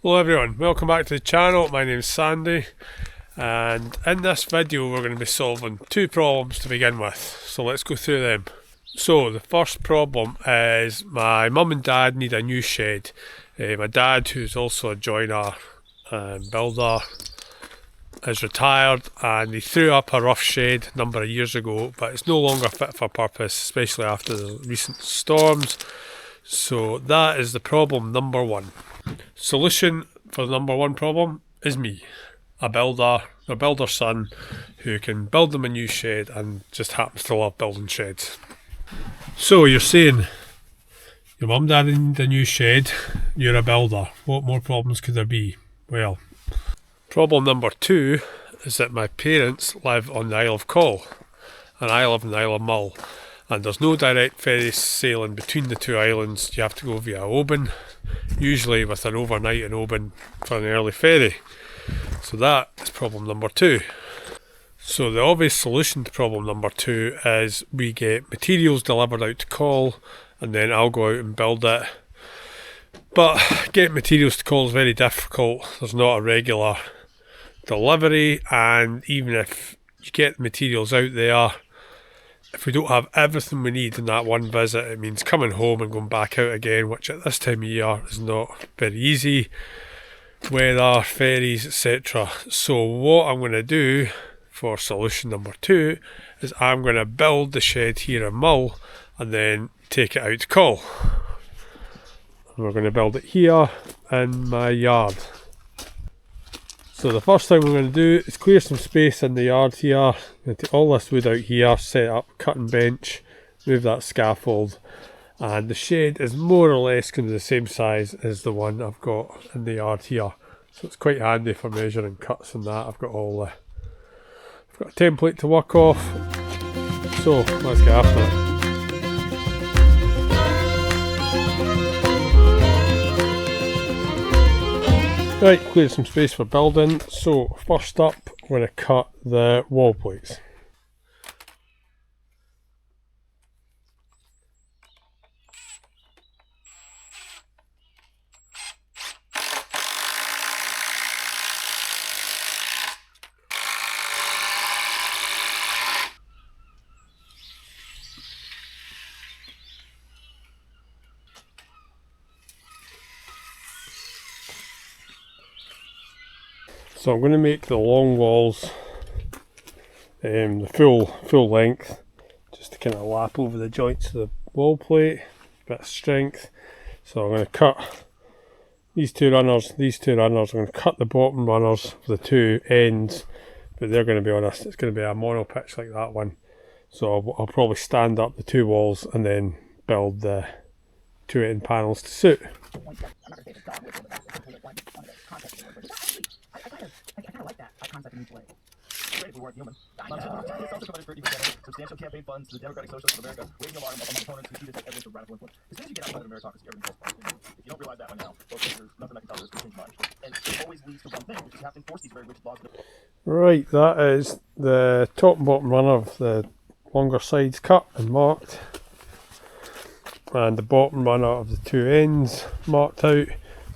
Hello everyone, welcome back to the channel. My name is Sandy, and in this video we're going to be solving two problems to begin with. So let's go through them. So the first problem is my mum and dad need a new shed. My dad, who's also a joiner and builder, is retired and he threw up a rough shed a number of years ago, but it's no longer fit for purpose, especially after the recent storms. So that is the problem number one. Solution for the number one problem is me, a builder's son who can build them a new shed and just happens to love building sheds. So you're saying your mum and dad need a new shed, you're a builder. What more problems could there be? Well, problem number two is that my parents live on the Isle of Coll and I live on the Isle of Mull, and there's no direct ferry sailing between the two islands. You have to go via Oban, usually with an overnight in Oban for an early ferry. So that is problem number two. So the obvious solution to problem number two is we get materials delivered out to Coll and then I'll go out and build it. But getting materials to Coll is very difficult. There's not a regular delivery, and even if you get the materials out there, if we don't have everything we need in that one visit, it means coming home and going back out again, which at this time of year is not very easy. Weather, ferries, etc. So what I'm going to do for solution number two is I'm going to build the shed here in Mull and then take it out to Coll. And we're going to build it here in my yard. So the first thing we're going to do is clear some space in the yard here. I'm going to take all this wood out here, set up cutting bench, move that scaffold, and the shed is more or less going to be the same size as the one I've got in the yard here. So it's quite handy for measuring cuts and that. I've got a template to work off. So let's get after it. Right, clear some space for building. So first up, I'm going to cut the wall plates. So I'm going to make the long walls the full length, just to kind of lap over the joints of the wall plate, bit of strength. So I'm going to cut these two runners. I'm going to cut the bottom runners for the two ends, but they're going to be it's going to be a mono pitch like that one. So I'll probably stand up the two walls and then build the two end panels to suit. Substantial campaign funds to the Democratic Socialists of America, waging alarm among opponents who see this as evidence of radical influence. As soon as you get outside of meritocracy, everything falls apart. If you don't realize that by now, well, there's nothing I can tell you that's going to change much. And it always leads to one thing, which is you have to enforce these very rigid laws. Right, that is the top and bottom runner of the longer sides cut and marked, and the bottom runner of the two ends marked out.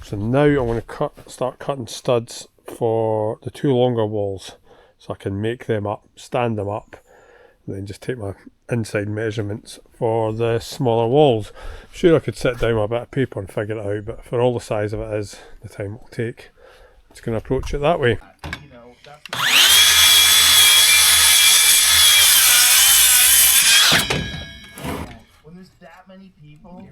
So now I'm going to start cutting studs for the two longer walls, so I can make them up, stand them up, and then just take my inside measurements for the smaller walls. I'm sure I could sit down with a bit of paper and figure it out, but for all the size of it is, the time it will take, I'm just going to approach it that way. When there's that many people,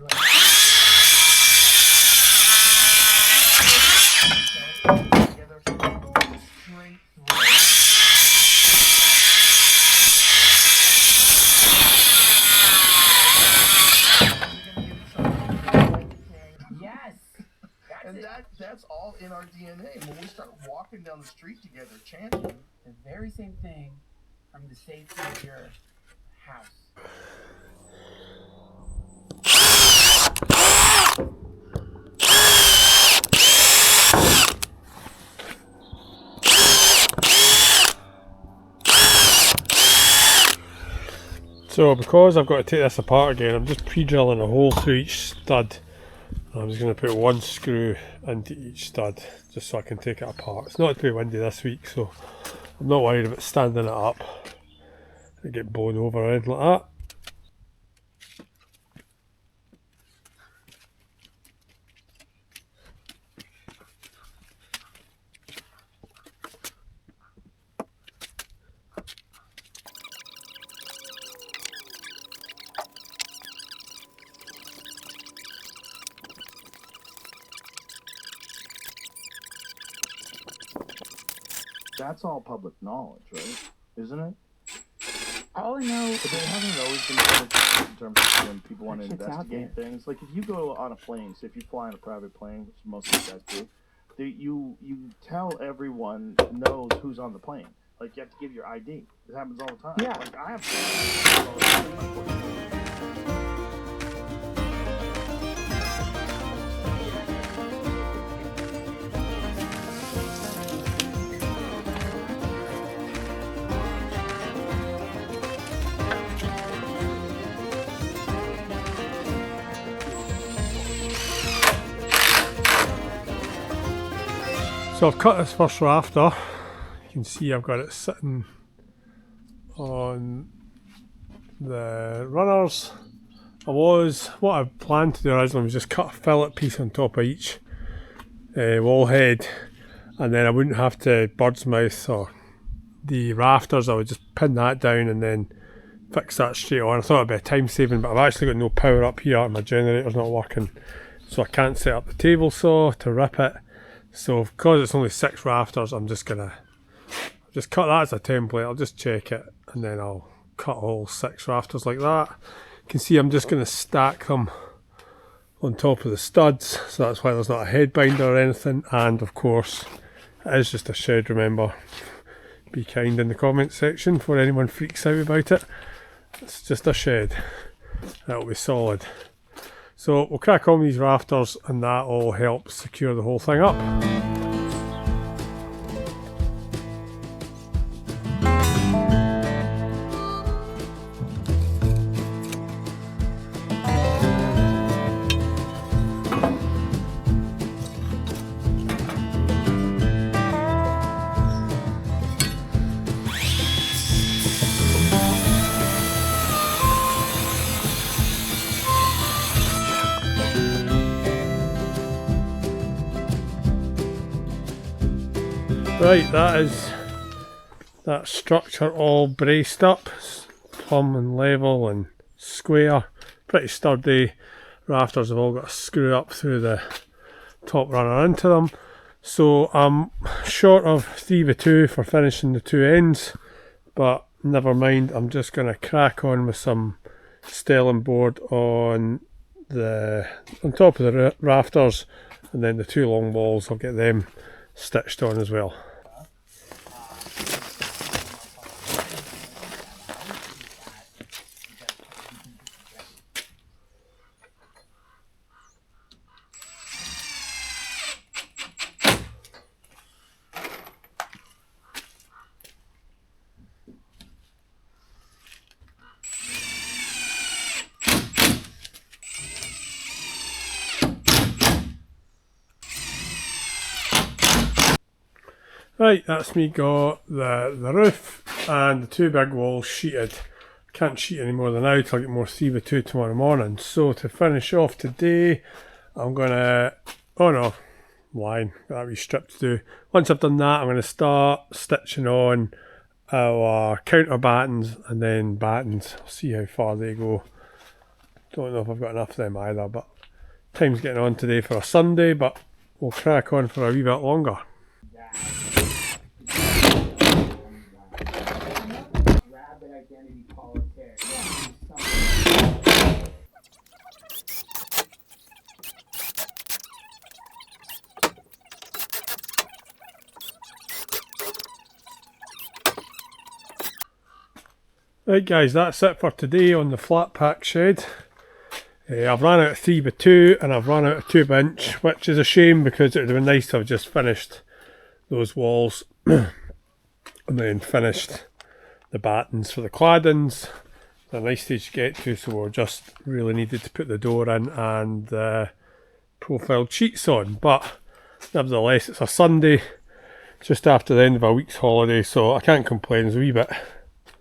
that's all in our DNA. When we start walking down the street together, chanting the very same thing from the safety of your house. So because I've got to take this apart again, I'm just pre-drilling a hole through each stud I'm just going to put one screw into each stud just so I can take it apart. It's not too windy this week, so I'm not worried about standing it up and get blown over or anything like that. That's all public knowledge, right? Isn't it? All I know But there haven't always been public in terms of when people want to That shit's out investigate things. Like if you go on a plane, so if you fly on a private plane, which most of you guys do, you tell everyone knows who's on the plane. Like you have to give your ID. It happens all the time. Yeah. Like I have. So I've cut this first rafter. You can see I've got it sitting on the runners. What I planned to do originally was just cut a fillet piece on top of each wall head, and then I wouldn't have to bird's mouth or the rafters. I would just pin that down and then fix that straight on. I thought it'd be a time saving, but I've actually got no power up here and my generator's not working, so I can't set up the table saw to rip it. So because it's only 6 rafters, I'm just gonna just cut that as a template. I'll just check it and then I'll cut all 6 rafters like that. You can see I'm just gonna stack them on top of the studs, so that's why there's not a head binder or anything. And of course it is just a shed, remember. Be kind in the comment section before anyone freaks out about it. It's just a shed. That'll be solid. So we'll crack on with these rafters and that all helps secure the whole thing up. Right, that is that structure all braced up, plumb and level and square, pretty sturdy. Rafters have all got a screw up through the top runner into them. So I'm short of 3x2 for finishing the 2 ends, but never mind, I'm just going to crack on with some stelling board on top of the rafters, and then the 2 long walls, I'll get them stitched on as well. Right, that's me got the roof and the 2 big walls sheeted. Can't sheet any more than now till I get more 3x2 tomorrow morning. So to finish off today, I'm gonna, oh no, lying, got a wee strip to do. Once I've done that, I'm gonna start stitching on our counter battens and then battens. I'll see how far they go. Don't know if I've got enough of them either, but time's getting on today for a Sunday, but we'll crack on for a wee bit longer. Right guys, that's it for today on the flat pack shed. I've run out of 3x2 and I've run out of 2-inch, which is a shame because it would have been nice to have just finished those walls and then finished the battens for the claddings. A nice stage to get to, so we just really needed to put the door in and the profiled sheets on, but nevertheless it's a Sunday just after the end of a week's holiday, so I can't complain. It's a wee bit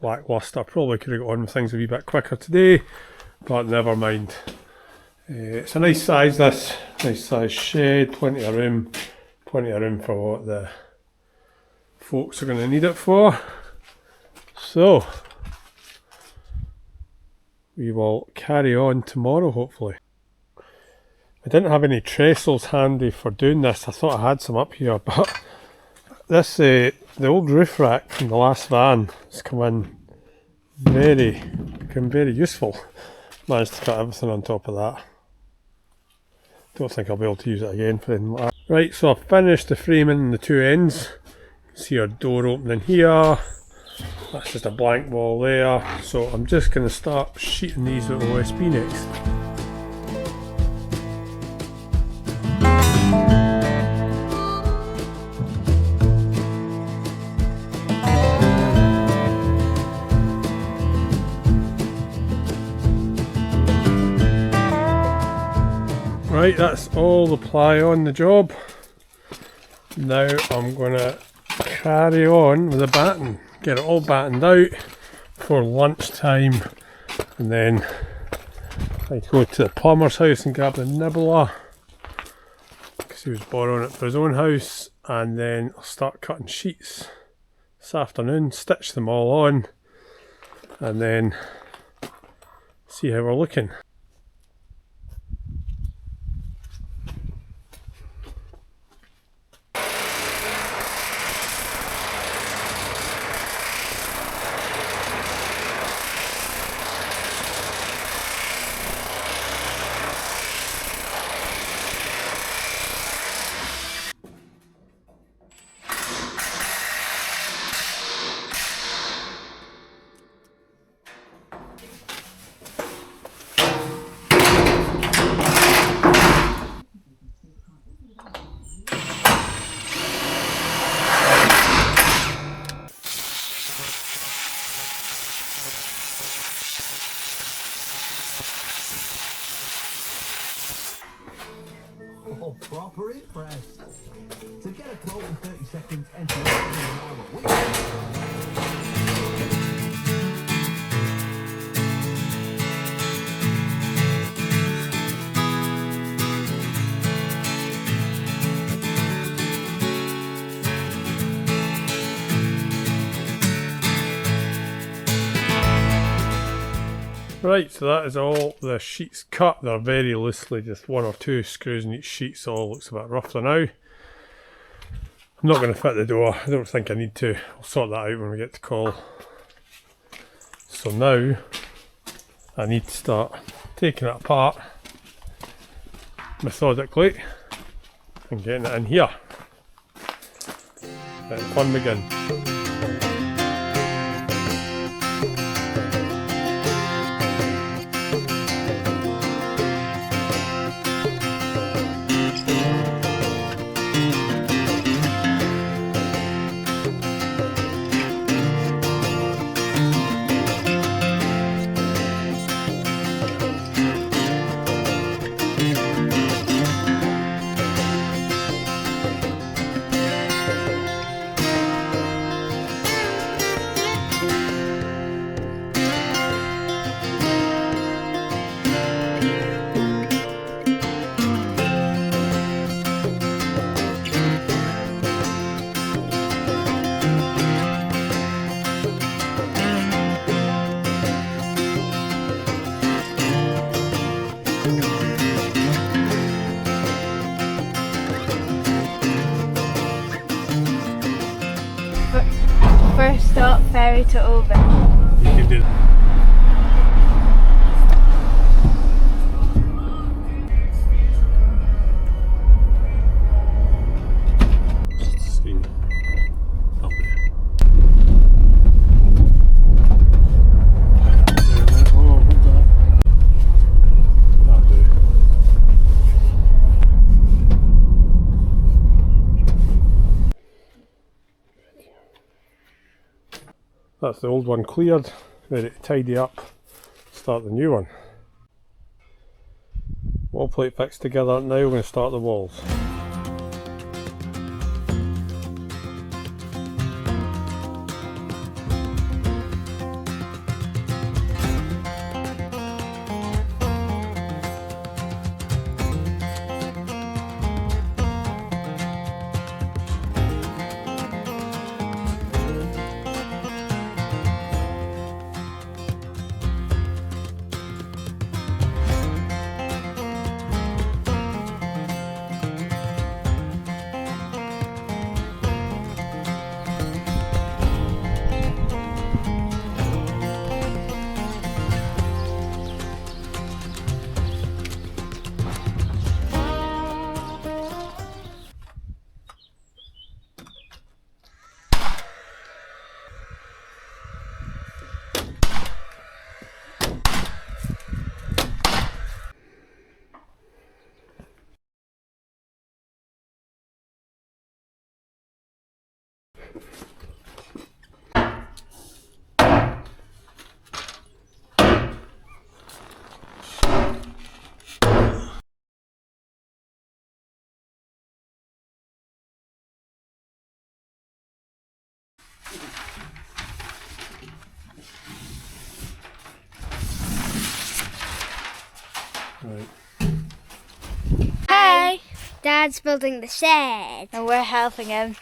lacklustre. Probably could have got on with things a wee bit quicker today, but never mind. It's a nice size, this. Nice size shed, plenty of room for what the folks are going to need it for. So we will carry on tomorrow, hopefully. I didn't have any trestles handy for doing this. I thought I had some up here, but this the old roof rack from the last van has become very useful. Managed to cut everything on top of that. Don't think I'll be able to use it again for anything like that. Right, so I've finished the framing in the two ends. You can see our door opening here. That's just a blank wall there. So I'm just going to start sheeting these with OSB next. Right, that's all the ply on the job. Now I'm going to carry on with the batting, get it all battened out for lunchtime, and then I go to the plumber's house and grab the nibbler because he was borrowing it for his own house, and then I'll start cutting sheets this afternoon, stitch them all on, and then see how we're looking. Oh, proper impressed. To get a quote in 30 seconds, enter it. Right, so that is all the sheets cut. They're very loosely, just one or two screws in each sheet, so it all looks a bit rough for now. I'm not going to fit the door. I don't think I need to. I'll sort that out when we get to call. So now I need to start taking it apart methodically and getting it in here. Let the fun begin. First stop, ferry to Oban. You can do that. Steam up there. Oh, hold that. That'll do. That's the old one cleared, ready to tidy up, start the new one. Wall plate fixed together. Now we're going to start the walls. Right. Hey! Dad's building the shed. And we're helping him.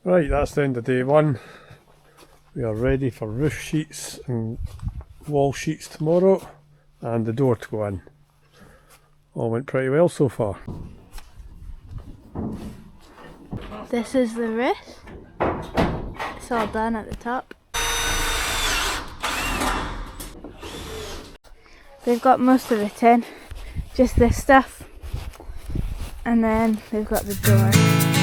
Right, that's the end of day one. We are ready for roof sheets and wall sheets tomorrow, and the door to go in. All went pretty well so far. This is the roof. It's all done at the top. They've got most of it in, just this stuff. And then they've got the door.